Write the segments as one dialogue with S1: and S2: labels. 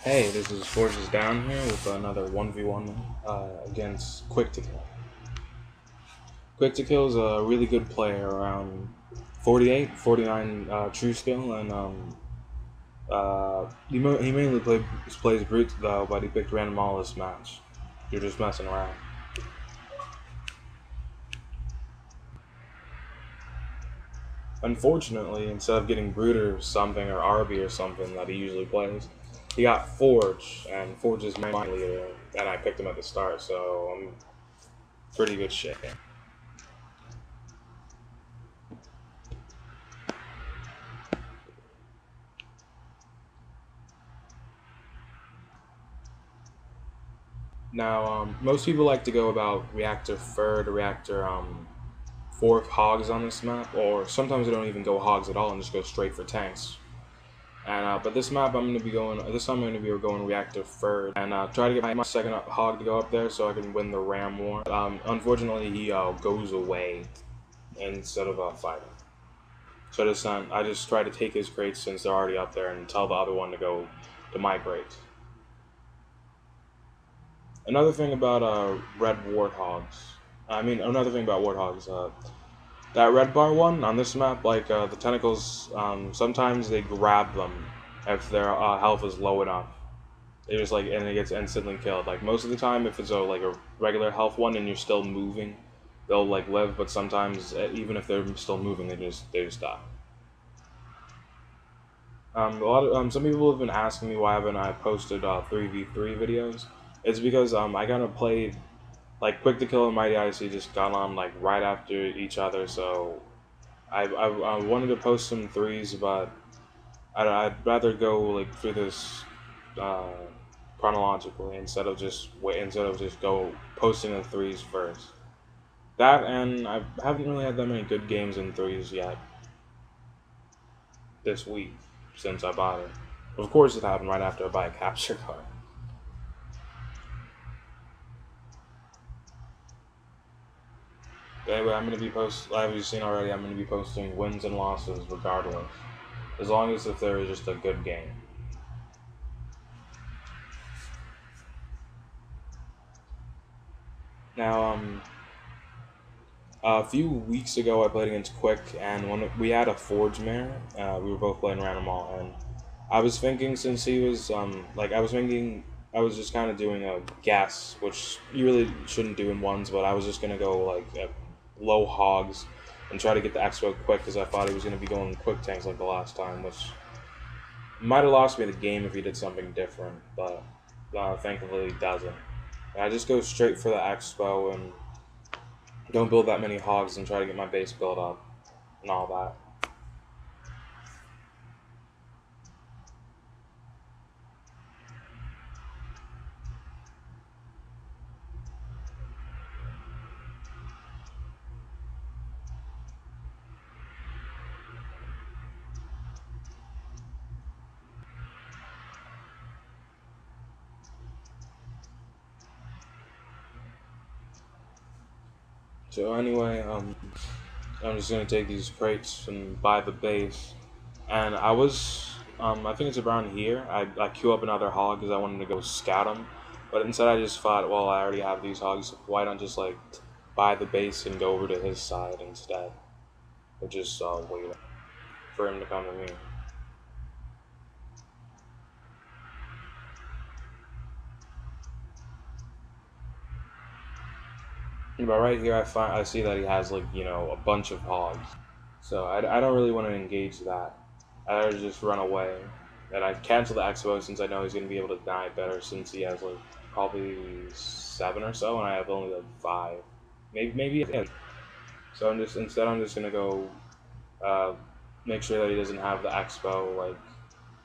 S1: Hey, this is Forces Down here with another 1v1 against Quick2Kill. Quick2Kill is a really good player, around 48, 49 true skill, and he mainly plays Brute though, but he picked Random all this match. You're just messing around. Unfortunately, instead of getting Brute or something, or Arby or something that he usually plays, he got Forge, and Forge is my leader, and I picked him at the start, so I'm pretty good shit. Now, most people like to go about reactor third or reactor fourth hogs on this map, or sometimes they don't even go hogs at all and just go straight for tanks. And but this map I'm going to be going. This time I'm going to be going reactor third and try to get my second hog to go up there so I can win the ram war. Unfortunately, he goes away instead of fighting. So this time I just try to take his crates since they're already up there and tell the other one to go to my crates. Another thing about red warthogs. Another thing about warthogs. That red bar one on this map, like the tentacles, sometimes they grab them if their health is low enough. They just and it gets instantly killed. Like most of the time, if it's a regular health one and you're still moving, they'll live. But sometimes, even if they're still moving, they just die. Some people have been asking me why haven't I posted 3v3 videos. It's because I kind of played Quick2Kill and Mighty IC just got on right after each other, so I wanted to post some threes, but I'd rather go through this chronologically instead of just go posting the threes first. That, and I haven't really had that many good games in threes yet this week since I bought it. Of course, it happened right after I buy a capture card. Anyway, I'm going to be as you've seen already, I'm going to be posting wins and losses regardless, as long as if there is just a good game. Now, a few weeks ago I played against Quick, and when we had a Forge mare, we were both playing random all, and I was thinking since he was, I was just kind of doing a guess, which you really shouldn't do in ones, but I was just going to go low hogs and try to get the expo quick because I thought he was going to be going quick tanks like the last time, which might have lost me the game if he did something different, but thankfully he doesn't. And I just go straight for the expo and don't build that many hogs and try to get my base built up and all that. So anyway, I'm just gonna take these crates and buy the base. And I think it's around here. I queue up another hog because I wanted to go scout them. But instead I just thought, well, I already have these hogs. Why not just buy the base and go over to his side instead? Or just wait for him to come to me. But right here, I see that he has a bunch of hogs, so I don't really want to engage that. I just run away, and I cancel the expo since I know he's gonna be able to die better since he has probably 7 or so, and I have only 5, maybe 10. So I'm just gonna go make sure that he doesn't have the expo.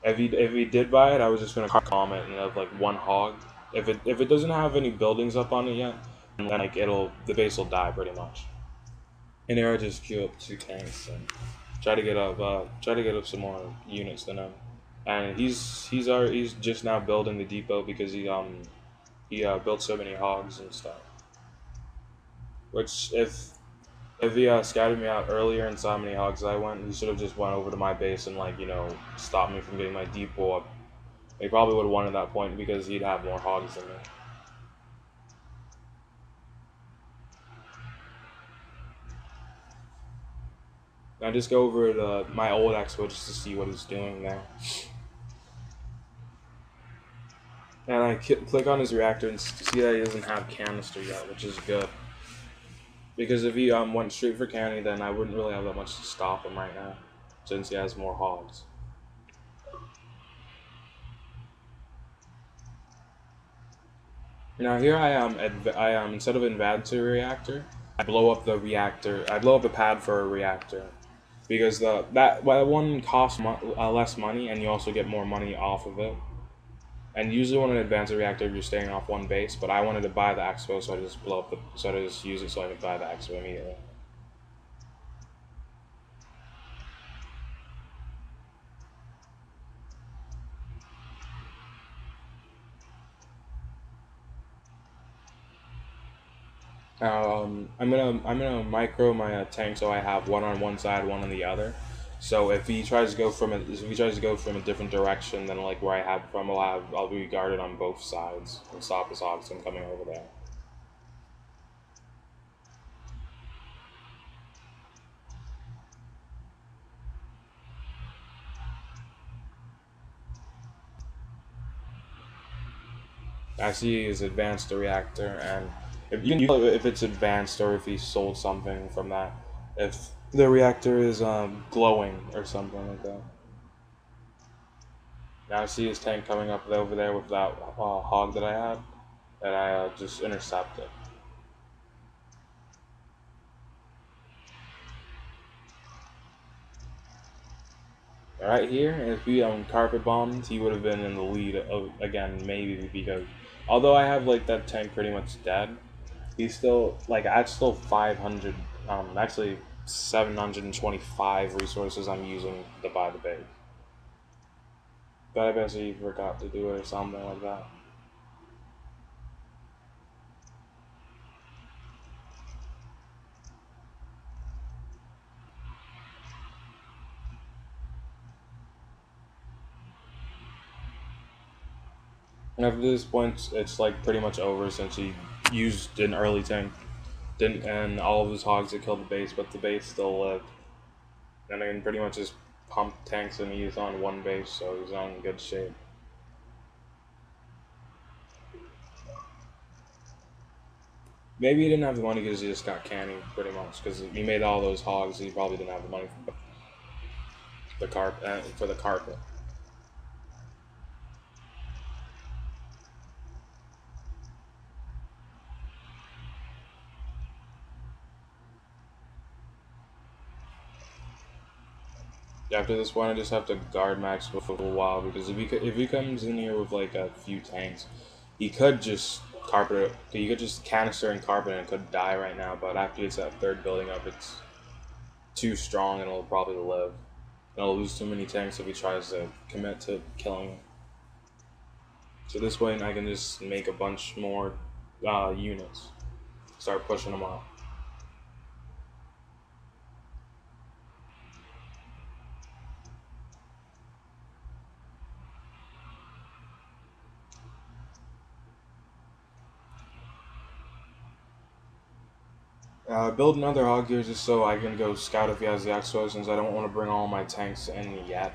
S1: If he did buy it, I was just gonna comment and have one hog. If it doesn't have any buildings up on it yet, then the base will die pretty much. And there I just queue up 2 tanks and try to get up some more units than him. And he's just now building the depot because he built so many hogs and stuff. Which if he scouted me out earlier and saw how many hogs I went, he should have just went over to my base and stopped me from getting my depot up He probably would have won at that point because he'd have more hogs than me. Now just go over to my old expo just to see what he's doing there. And I click on his reactor and see that he doesn't have canister yet, which is good. Because if he went straight for canny, then I wouldn't really have that much to stop him right now, since he has more hogs. Now here I am, instead of advancing reactor, I blow up the reactor. I blow up the pad for a reactor, because that one costs less money, and you also get more money off of it. And usually when an advanced reactor, you're staying off one base, but I wanted to buy the expo, so I just blow up so I just use it so I could buy the expo immediately. Now I'm gonna micro my tank so I have one on one side, one on the other. So if he tries to go from a different direction than like where I have from, I'll be guarded on both sides and stop his hogs from coming over there. I see he's advanced the reactor, and if you know if it's advanced or if he sold something from that, if the reactor is glowing or something like that. Now I see his tank coming up over there with that hog that I had, and I just intercept it. Right here, if he carpet bombed, he would have been in the lead again, maybe, because although I have like that tank pretty much dead, he's still like at still 500, actually 725 resources I'm using to buy the base. But I bet he forgot to do it or something like that. And after this point, it's like pretty much over since he used an early tank. And all of his hogs had killed the base, but the base still lived. And I can pretty much just pump tanks and he's on one base, so he's on good shape. Maybe he didn't have the money because he just got canny, pretty much. Because he made all those hogs, he probably didn't have the money for the carpet. After this point, I just have to guard max for a little while because if he comes in here with like a few tanks, he could just carpet it. He could just canister and carpet and it could die right now. But after it's that third building up, it's too strong and it'll probably live. And I'll lose too many tanks if he tries to commit to killing me. So this way, I can just make a bunch more units, start pushing them off. Build another hog here just so I can go scout if he has the expo, since I don't want to bring all my tanks in yet.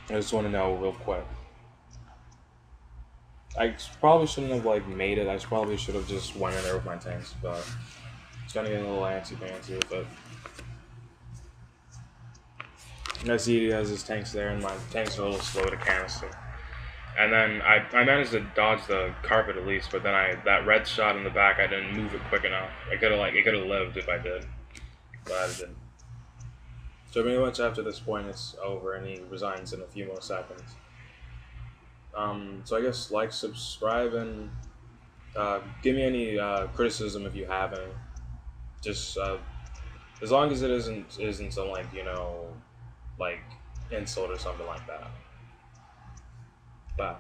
S1: I just want to know real quick. I probably shouldn't have like made it. I probably should have just went in there with my tanks, but it's gonna get a little antsy-fancy with it. And I see he has his tanks there, and my tanks are a little slow to canister. And then I managed to dodge the carpet at least, but then that red shot in the back, I didn't move it quick enough. It could have lived if I did, but I didn't. So pretty much after this point, it's over, and he resigns in a few more seconds. So I guess like, subscribe, and give me any criticism if you have any. Just as long as it isn't some like like insult or something like that. Bye.